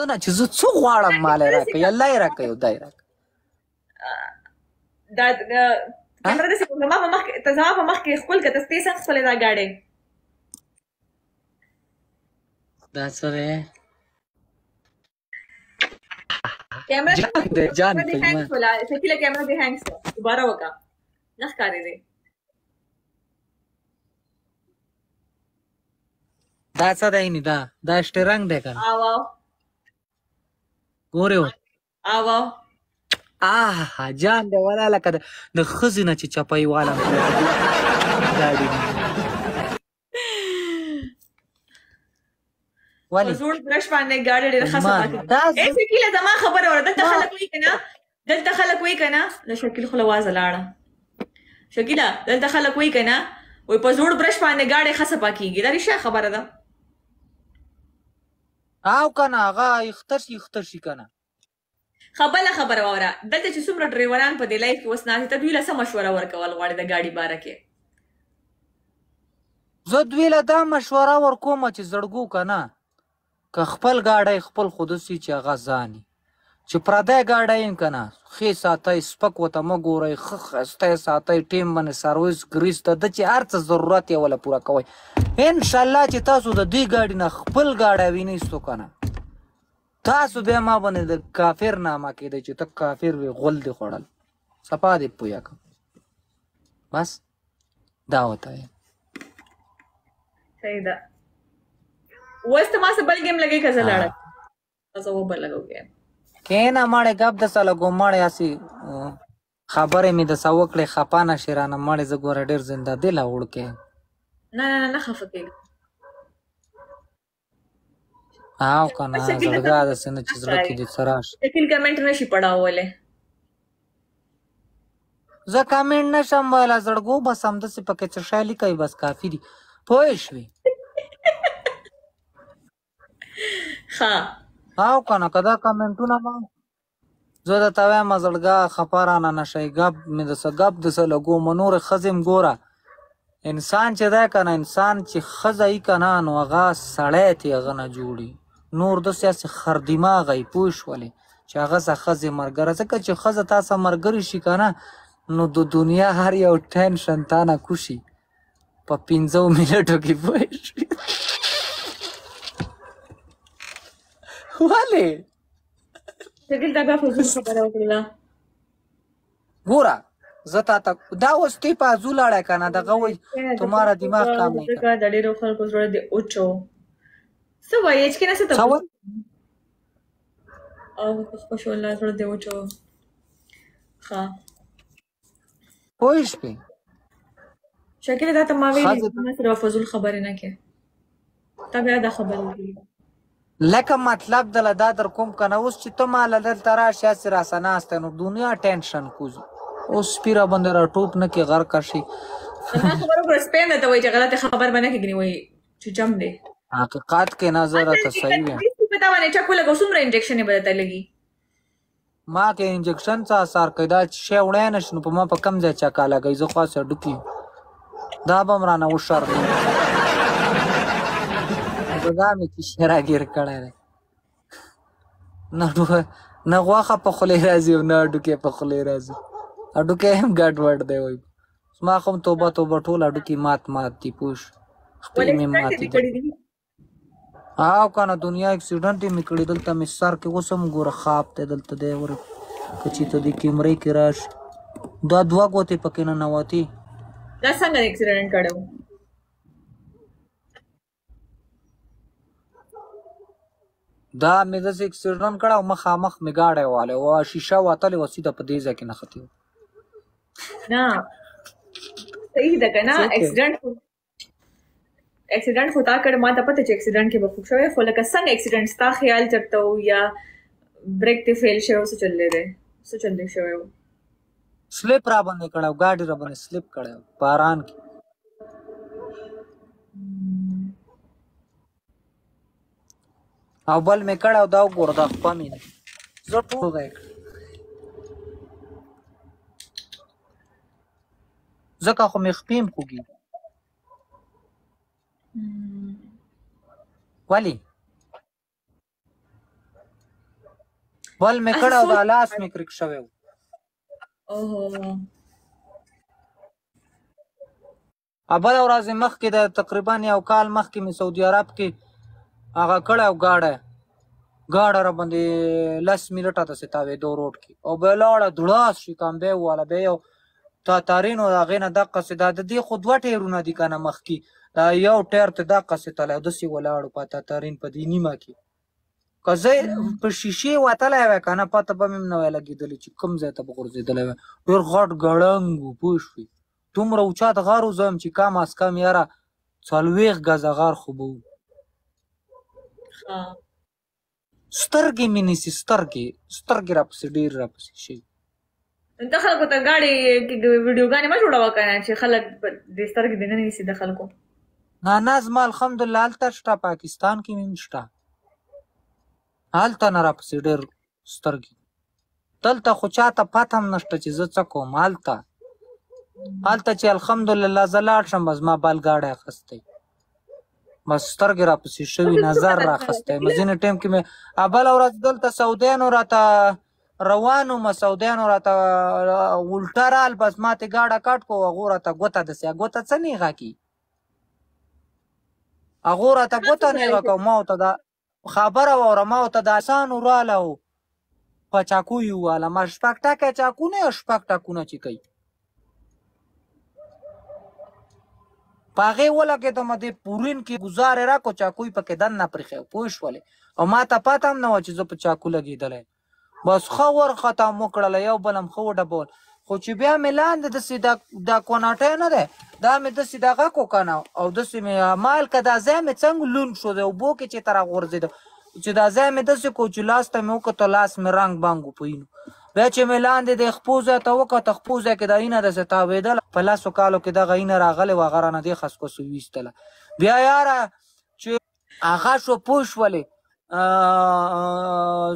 نه چې زه څه غواړم مال یې راکوي الله یې راکوي او دا یې راکوي دا کیمره داسې زما په مخ کې ښکل که ته سپې څنګه خپلې دا ګاډۍ دا څه دی کیمره جان دې هینګ شوله شکیله کیمره دې هینګ شوه دوباره وکړه نه ښکارېدی دا څه دی ني دا شټرنګ دی که نه او ګورې و او جان دی ولا لکه د ښځې نه چې چپۍ والا ګاډي په زوړ برش باندې ګاډۍ ډېره ښه صفا کوي شکیله زما خبره وره دلته خلک وایي که نه دلته خلک وایي که نه د شکیل خوله وازه لاړه شکیله دلته خلک وایي که نه وایي په زوړ برش باندې ګاډۍ ښه صفا کېږي دا رښتیا خبره ده او که نه هغه یختر شي که نه بله خبره واوره دلته چې څومره ډریوران په دې لایف کې اوس ناست ته دوی له څه مشوره ورکول غواړې د ګاډي باره کې زه دوی له دا مشوره ورکومه چې زړګو که نه که خپل ګاډی خپل خودسي چې هغه ځاني چې پردی ګاډی یم که نه ښې ساتئ سپک ورته مه ګورئ ښه ښایسته یې ساتئ ټیم باندې سرویس ګریس د ده چې هر څه ضرورت یې وله پوره کوئ انشاءالله چې تاسو د دې ګاډي نه خپل ګاډی وینئستو که نه تاسو بیا ما باندې د کافر نامه کېدی چې ته کافر وې غول دې خوړل صفا دې پویه کړم بس دا ورته یم صحیح ده اوس ته ما څه بل ګیم لګوي که زه لاړم زه وبل لګو ګیم کېنه مړې ګپ دسه لګو مړې هسې خبرې مې دسه وکړې خفه نه شې رانه مړې زه ګوره ډېر زنده دله وړکې نه خفه کېږم او که نه زړګا داسې نه چې زړه کې دې څه راشي شکیل کمنټ نشي پړاولی زه کمنټ نشم ویلی زړګو بس همداسې پکې څه شی لیکئ بس کافي دي پوه شوې او که نه که دا کمنټونه ما زه درته وایم زړګا خفه رانه نه شئ ګپ مې دسه ګپ دسه لګومه نورې ښځې م ګوره انسان چې دی که نه انسان چې ښځه یي که نه نو هغه سړی تې هغه نه جوړي نور داسې هسې خر دماغه یي پوه شولې چې هغه سه ښځې ملګره ځکه چې ښځه تا سه ملګرې شي که نه نو د دنیا هر یو ټینشن تا نه کوشي په 15 منټو کې پوه شوې ولې شکیل دا بیا فضول خبره وکړله ګوره زه تا ته دا اوس تی پازو لاړی که نه دغه وایي تمہارا دماغ کام نه کوي د ډېرو خلکو زړه دې اوچو څه وایي هېچکې نه څه ته او خوشحاله زړه دې اوچو ښه پوه شوې شکیله دا ته ما ویلي ما سره فضول خبرې نه کې تا بیا دا خبرې وکړي لکه مطلب دله دا در کوم که نه اوس چې ته ماله دلته راشې هسې راسه ناسته نو دنیا ټینشن کوزي اوس سپي را باندې را ټوپ نه کې غرقه شي زما خبره وکړه سپی هم درته وایي چې غلطې خبر به نه کېږي وایي چې جم دی حقیقت کې نه زه راته صحیح ویم په تا باندې چک ولګو څومره انجکشن یې به درته لګي ما کې انجکشن څه اثر کوي دا شی وړی نه شي نو په ما په کم ځای چکه لګوي زه خو هسې هډوکي دا به م رانه وشرمي دا مې کیشې راګیر کړی دی نه غوښه په خولې راځي او نه هډوکې په خولې راځي هډوکی هم ګډ وډ دی وایي زما خو هم توبه ټول هډوکي مات دي پوه شو خپلې مې ماتې دي او که نه دنیا اکسیډنټ یې مې کړي دلته مې سر کې اوس هم ګوره خواب دی دلته دی ور که چېرته دې کیمرې کې راشي دا 2 ګوتې پکې ننوتې دا څنګه اکسیډنټ کړی و دا مې داسې اکسیډنټ کړی او مخامخ مې ګاډی والی و شیشه وتلې وه سیده په دې ځای کې نښتې وه نه صحیح ده که نه اکسیډنټ خو تا کړی ما ته پته چې اکسیډنټ کې به خوب شوی خو لکه څنګه اکسیډنټ ستا خیال چرته و یا بریک دې فیل شوی و څه چل دی څه چل دی شوی و سلیپ را باندې کړی و ګاډي را باندې سلیپ کړی و باران کې او بل مې کړی او دا وګوره دا خپه مې ده زه ټوغه یې کړی ځکه خو مې خپې هم خوږېږي ولې بل مې کړه او دا لاس مې کرک شوی و. بله ورځ مخکې د تقریبا یو کال مخکې مې سعودي عرب کې هغه کړی او ګاډه را باندې 10 منټه داسې تاوېدو روډ کې او بیا لاړه دړاس شي کامبی وواله بیا یو تارین و د هغې نه دقسې دا د دې خو 2 ټایرونه دي که نه مخکې دا یو ټایر ته دقسې تلی او داسې ولاړو په تارین په دې نیمه کې که زه په شیشې وتلی وی که نه پته به مې هم نه وی لګېدلې چې کوم ځای ته به غورځېدلی وی ډېر غټ ګړنګ و پوه شوې دومره اوچت غر و زه یم چې کم از کم یاره 40 ګزه غر خو به و سترګې مې نیسي سترګې راپسې ډېر راپسې شي. ته خلکو ته ګاډي ویډیوګانې مه جوړوه که نه چې خلک دې سترګې دې نه نیسي د خلکو. نه زما الحمدلله هلته شته پاکستان کې مې هم شته هلته نه راپسې ډېر سترګې دلته خو چاته پته هم نشته چې زه څه کوم هلته چې الحمدلله زه لاړ شم بس ما بل ګاډی اخیستی بس سترګې راپسې شوي نظر راخیستی ځینې ټایم کې مې بله ورځ دلته سعودیانو راته روان وم سعودیانو راته الټه رال بس ماتې ګاډه کټ کو هغو راته ګوته داسې ګوته څه نیغه کي هغو راته ګوته نیغه کو ما ورته دا خبره واوره ما ورته د اسانو راله و په چاکو یې وواله ما 6 ټکه چاکو نه 6 ټکونه چې کوي په هغې ولګېدم دې پورین کې ګزار یې راکړو چاکو یې پکې دننه پرېښی پوه شولې او ما ته پته هم نه وه چې زه په چاکو لګېدلی بس ښه ورخطا مو کړله یو بل هم ښه وډبول خو چې بیا مې لاندې داسې دا کوناټی نه دی دا مې داسې دغه کو که نه او داسې مې مال که دا ځای مې څنګه لوند شو د اوبو کې چې ته راغورځېده چې دا ځای مې داسې کو چې لاس ته مې وکتو لاس مې رنګ بنګ و په وینو بیا چې مې لاندې د خپو ځای ته وکته خپو ځای کې دا اینه داسې تاوېدله په 10 کالو کې دغه اینه راغلې وه هغه رانه دې خسکوسو ویستله بیا یاره چې هغه شو پوه شولې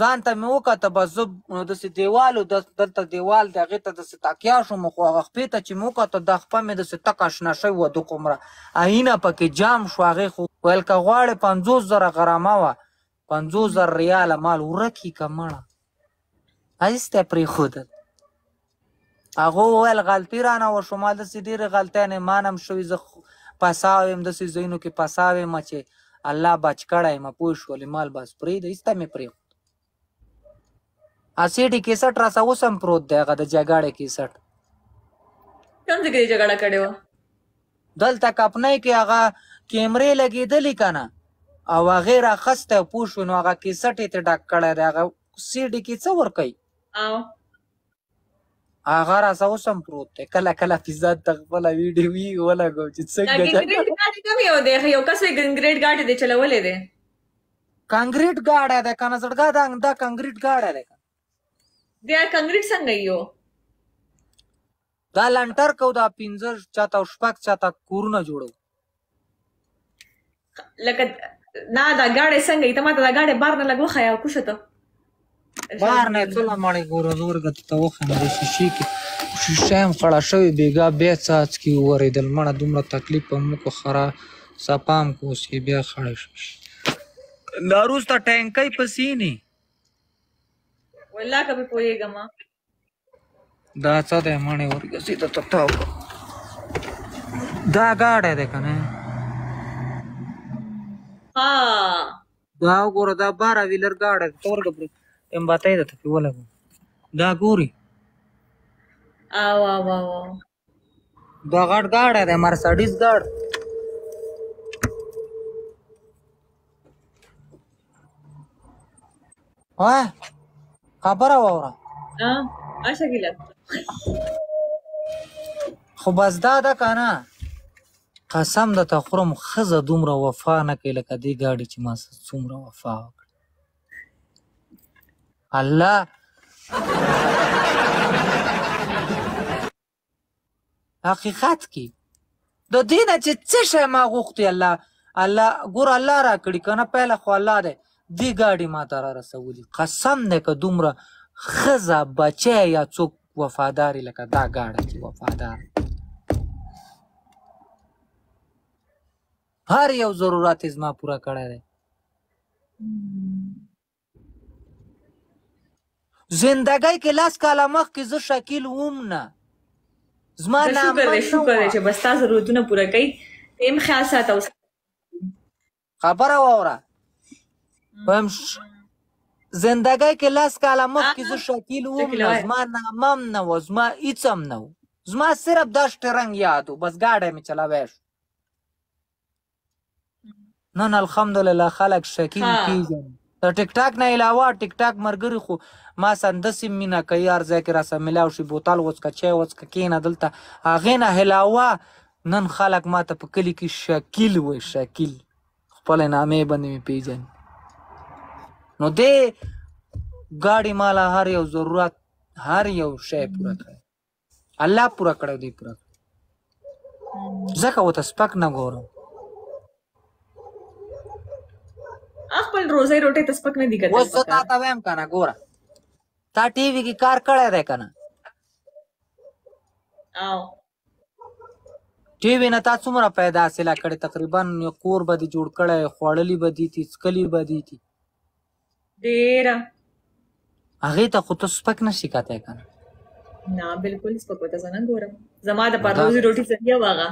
ځان ته مې وکته بس زه داسې دیوالو دلته دیوال د هغې ته داسې تکیا شوم خو هغه خپې ته چې مې وکته دا خپه مې داسې تکه شنه شوې وه دومره اینه پکې جام شو هغې خو ویل که غواړې 50,000 غرامه وه 50,000 ریاله مال ورک یې که مړه هسته پرېښودل هغو وویل غلطي رانه وشو ما داسې ډېرې غلطیانې مان هم شوي زه پساو یم داسې ځایونو کې پساو یم چې الله بچ کړی یم پوه شولې مال بس پرېږده ایسته مې پرېښود سیډي کیسټ راسه اوس هم پروت دی هغه د جګړې کیسټ کوم ځای کې جګړه کړې وه دلته کپنۍ کې هغه کیمرې لګېدلې که نه او هغې راخستی او پوه شوې نو هغه کیسټ یې ترې ډک کړی دی هغه سیډي کې څه ورکوي هغه راسه اوس هم پروت دی کله کله فیضات ته خپله ویډیو وي ولګو چې څنګه یو کس وایي کنکریټ ګاډی دی چلولی دی کنکریټ ګاډی دی که نه زړګا دا کنکریټ ګاډی دی دا کنکریټ څنګه یو دا لنټر کو دا 15 چاته او 6 چاته کورونه جوړو لکه نه دا ګاډی څنګه ای ته ماته دا ګاډی بار نه لږ وښیه کوښه ته بار نه ټوله مړې ګوره زه ورګته ته وښیم د شیشې کې شیشه هم خړه شوې بېګا بیا څاڅکي وورېدل مړه دومره تکلیف هم وکړو خرا صفا هم که اوس یې بیا خړې شوې دا وروسته ټینکۍ پسې نه والله که پې پوهېږم دا څه دی مړې ورګسې ته تاو دا ګاډی دی که نه دا وګوره دا 12 ویلر ګاډی دی ته ورګه یم بتۍ ده ته پې ولګو دا ګوري دا غټ ګاډی دی مرسډیز ګاډ وای خبره واوره خو بس دا ده که نه قسم درته خورم ښځه دومره وفا نه کوي لکه دې ګاډي چې ما څومره وفا وکړه الله حقیقت کې د دې نه چې څه شی ما غوښتي الله ګوره الله را کړي که نه پهله خو الله دی دې ګاډي ما ته را رسولي قسم دی که دومره ښځه بچی یا څوک وفاداري لکه دا ګاډی چې وفادار هر یو ضرورت زما پوره کړی دی زندګۍ کې 10 کاله مخکې زه شکیل وم نه. زما شکر دی چې بس ستا ضرورتونه پوره کوي. ته هم خیال ساته. خبره واوره. وایم زندګۍ کې 10 کاله مخکې زه شکیل وم نه. زما نامه هم نه و، زما هېڅ هم نه و. زما صرف دشت رنګ یاد و، بس ګاډی مې چلاوی شو. نن الحمدلله خلک شکیل کېږي. د ټیک ټاک نه علاوه ټیک ټاک ملګري خو ما سندسې مینه کوي، هر ځای کې راسره میلاو شي، بوتل وڅکه، چای وڅکه، کښېنه دلته. هغې نه علاوه نن خلک ما ته په کلي کې شکیل وایي. شکیل خپلې نامې باندې مې پېژني. نو دې ګاډي ماله هر یو ضرورت، هر یو شی پوره کړی. الله پوره کړی دی پوره. ځکه ورته سپک نه ګورم. خپل روزۍ روټۍ ته سپک نه دي کتل. اوس زه تا ته وایم که نه، ګوره تا ټي وي کې کار کړی دی که نه؟ ټي وي نه تا څومره پیدا حاصله کړې؟ تقریبا کور به دې جوړ کړی، خوړلي به دي تي، څکلي به دي تي. ډېره. هغې ته خو ته سپک نشي کتی که نه؟ نه بلکل سپک ورته زه نه ګورم. زما دپاره روزي روټي ذریعه وه هغه.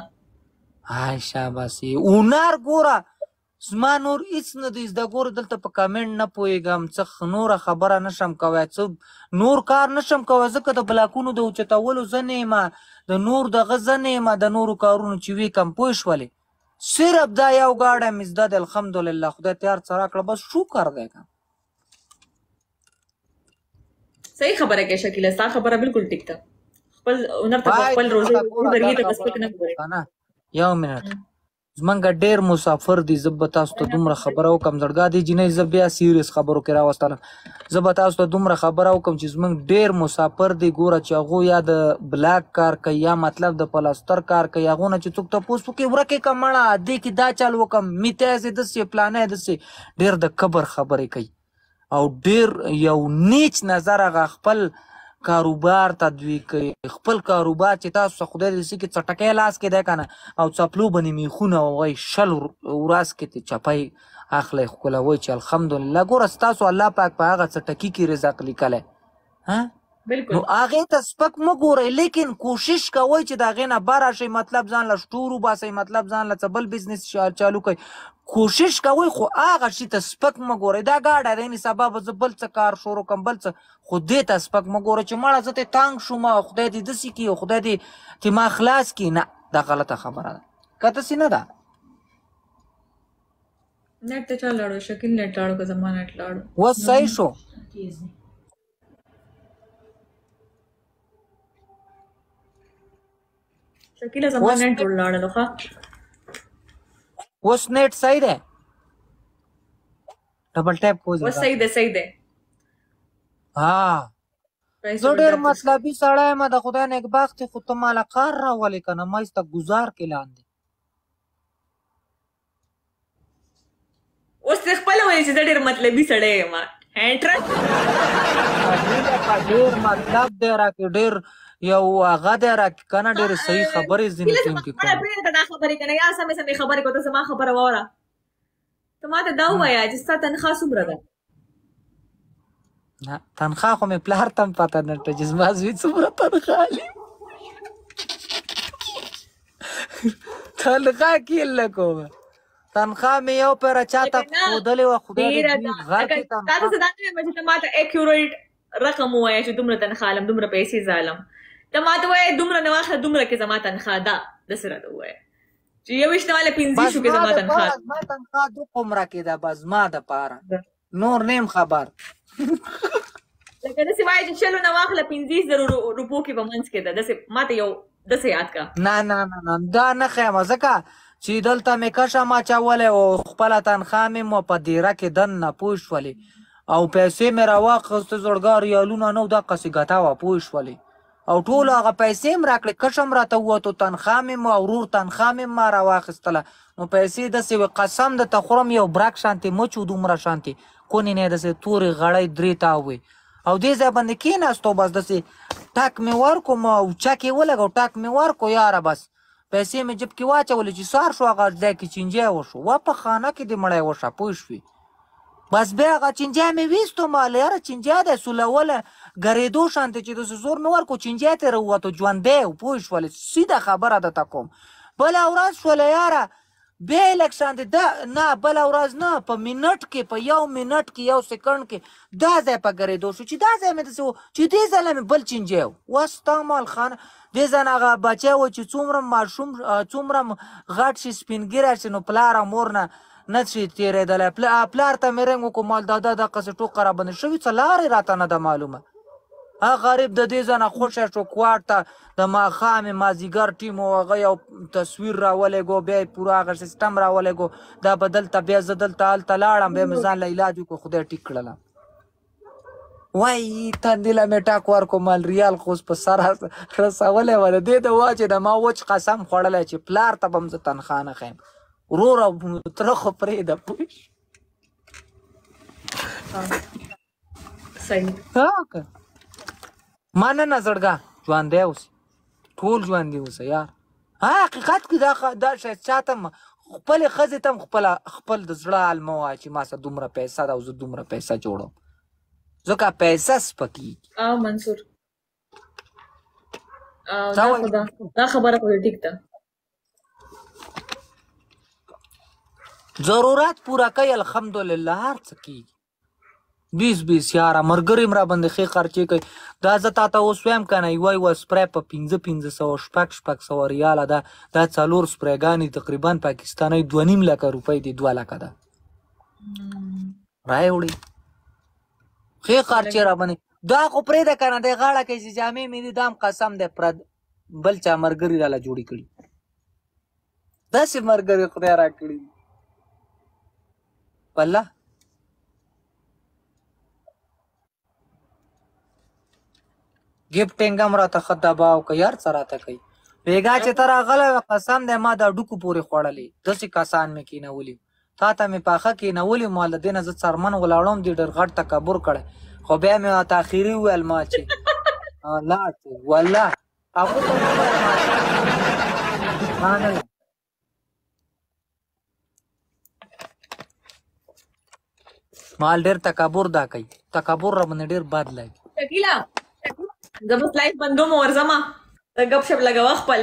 هاي شاباسي. هنر ګوره زما نور هېڅ نه دی زده. ګوره دلته په کمنټ نه پوهېږم، څه نوره خبره نشم کوی، څه نور کار نشم کوی، ځکه د بلاکونو د اوچتولو زه نه یم، د نور دغه زه نه یم، د نورو کارونو چې وي کم پوه شولې. صرف دا یو ګاډی مې زده دی الحمدلله. خدای تیار څه راکړه، بس شکر دی که. صحیح خبره کوي شکیله، ستا خبره بلکل ټیک ده. خپل هنر ته خپل روزي ذریعې ته سپک نه ګورې. یو منټ، زمونږ ډېر مسافر دي. زه به تاسو ته دومره خبره وکړم، زړګا دی جینۍ زه بیا سیریس خبرو کې راوستلم. زه به تاسو ته دومره خبره وکړم چې زمونږ ډېر مسافر دي ګوره چې هغوی یا د بلاک کار کوي یا مطلب د پلاستر کار کوي. هغو نه چې څوک تپوس وکړي ورکې که مړه دې کې دا چل وکړم، میته یې داسې پلانه یې داسې. ډېر د کبر خبرې کوي او ډېر یو نیچ نظر هغه خپل کاروبار تدویق کوي. خپل کاروبار چې تاسو خدای دې کې څټکی لاس کې دی که نه، او څپلو باندې میخونه وایي 100 ورځ کې ته چپی اخلی ښکلوئ چې الحمدلله. ګوره ستاسو الله پاک په هغه څټکي کې رزق لیکلی، نو هغې ته سپک مه ګورئ، لیکن کوشش کوئ چې د هغې نه بره شئ، مطلب ځان له شټور وباسئ، مطلب ځان له څه بل بزنس چالو کوئ. کوشش کوئ خو هغه شي ته سپک مه ګورئ. دا ګاډی دی سبا به زه بل څه کار شروع کړم، بل څه، خو دې ته سپک مه ګوره چې مړه زه ترې تانګ شوم او خدای دې داسې کړي او خدای دې ما خلاص کړي. نه، دا غلطه خبره ده، که داسې نه ده. नेट ते चल लाड़ो शकील नेट लाड़ो का जमा नेट लाड़ो वो सही शो शकील जमा नेट लाड़ो खा वो नेट सही है डबल टैप हो वो सही दे हाँ जो ډېر مطلبي سړی یم د خدای نېکبختې خو ته ماله کار راولې که نه ما ایسته ګزار کې لاندې اوس دې خپله وایي چې زه ډېر مطلبي سړی یم ډېر مطلب دی راکې ډېر یو هغه دی راکې که نه ډېرې صحیح خبرې ځینې ټیم کې کوم پرېږده دا خبرې که نه یا سمې سمې خبرې کو ته زما خبره واوره ته ما ته دا ووایه چې ستا تنخوا څومره ده نه تنخوا خو مې پلار ته هم پته نشته چې زما زوی څومره تنخوا لي تنخوا کې نه کومه تنخوا مې یو پیره چاته ښودلې وه خدای دې غر کې تنخوا تا ته څه دا نه وایم چې ته ما ته اکیوریټ رقم ووایه چې دومره تنخوا لم دومره پیسې ځالم ته ما ته وایه دومره نه واخله دومره کې زما تنخوا ده داسې راته ووایه چې یوویشت نه واله 15 شو کې زما تنخوا زما تنخوا 2 عمره کې ده بس زما دپاره نور نیم خبر لکه داسې وایه چې چلو نه واخله 15,000 روپو کې په منځ کې ده داسې ما ته یو داسې یاد کا نه نه نه نه دا نه ښیم ځکه چې دلته مې کشه ما اچولی او خپله تنخوا مې مو په دیره کې دننه پوه شولې او پیسې مې راواخیستې زړګا ریالونه نه و دقسې ګټه وه پوه شولې او ټولو هغه پیسې هم راکړې کشه هم راته ووتو تنخوا مې مو او ورور تنخوا مې ما راواخیستله نو پیسې داسې وې قسم درته خورم یو برک شانتې مچ و دومره شانتې کونې نه یې داسې تورې غړۍ درې تاوې او دې ځای باندې کېناستو بس داسې ټک مې ورکړم او چک یې ولګو ټک مې ورکړو یاره بس پیسې مې جب کې واچولې چې سار شو هغه ځای کې چینجی وشو وا په خانه کې دې مړی وشه پوه شوې بس بیا هغه چینجی مې ویستو مال یاره چینجی دی سولوله ګرېدو شانتې چې داسې زور نه ورکړو چینجی ترې راووتو ژوندی و پوه شولې سیده خبره درته کوم بله ورځ شوله یاره بیا یې لږ شانتې نه بله ورځ نه په منټ کې په یو منټ کې یو سکنډ کې دا ځای په ګرېدو شو چې دا ځای مې داسې و چې دې ځله مې بل چینجی و وستا مال خانه دې ځای نه هغه بچی و چې څومره ماشوم څومره غټ شي سپین ږیری شي نو پلار او مور نه نه شي تېرېدلی پلار ته مې رنګ وکړو مال دادا دقسې ټوکه راباندې شوي څه لارې راته نه ده معلومه غریب د دې ځای نه خوښه شو کوارټ ته د ماښام یې مازدیګر ټیم و هغه یو تصویر راولېږو بیا یې پوره هغه سیسټم راولېږو دا به دلته بیا زه دلته هلته لاړم بیا مې ځان له علاج وکړو خدای ټیک کړلم وایي تندې له مې ټاک ورکړو مال ریال خو اوس په سر رسولی وه د دې د وا چې د ما وچ قسم خوړلی چې پلار ته به هم زه تنخوا نه ښیم ورور او تره خو پرېږده پوه صحیح مننه زړګه ژوندی اوسې ټول ژوندي اوسه یار حقیقت کې دا شی چاته خپلې ښځې ته هم خپل د زړه حال مه وایه چې ما سره دومره پیسه ده او زه دومره پیسه جوړوم ځکه پیسه سپکېږي منصور دا خبره خو ټیک ده ضرورت پوره کوي الحمدلله هر څه کېږي 20 یاره ملګري م راباندې ښې خرچې کوي دا زه تا ته اوس وایم که نه یوه سپری په 500 شپږ ریاله ده دا 4 سپریګانې تقریبا پاکستانۍ 2.5 لکه روپۍ دي 2 لکه ده راوړي ښې خرچې راباندې دا خو پرېږده که نه دی غاړه کوي چې جامې مې دي دا هم قسم دی بل چا ملګري راله جوړې کړي داسې ملګري خدای راکړي دي والله ګفټینګ هم راته ښه دباو که یار څه راته کوي بېګا چې ته راغلی وې قسم دی ما دا ډوکو پورې خوړلې داسې کسان مې کېنولي تا ته مې پاخه کېنولي ما له دې نه زه څرمن ولاړم دې ډېر غټ تکبر کړی خو بیا مې ورته اخري وویل ما چې لاړ شو والله هغو ته مال ډېر تکبر دا کوي تکبر راباندې ډېر بد لګي شکیلا زه بس لایف بندوم ورځمه ته ګپ شپ لګوه خپل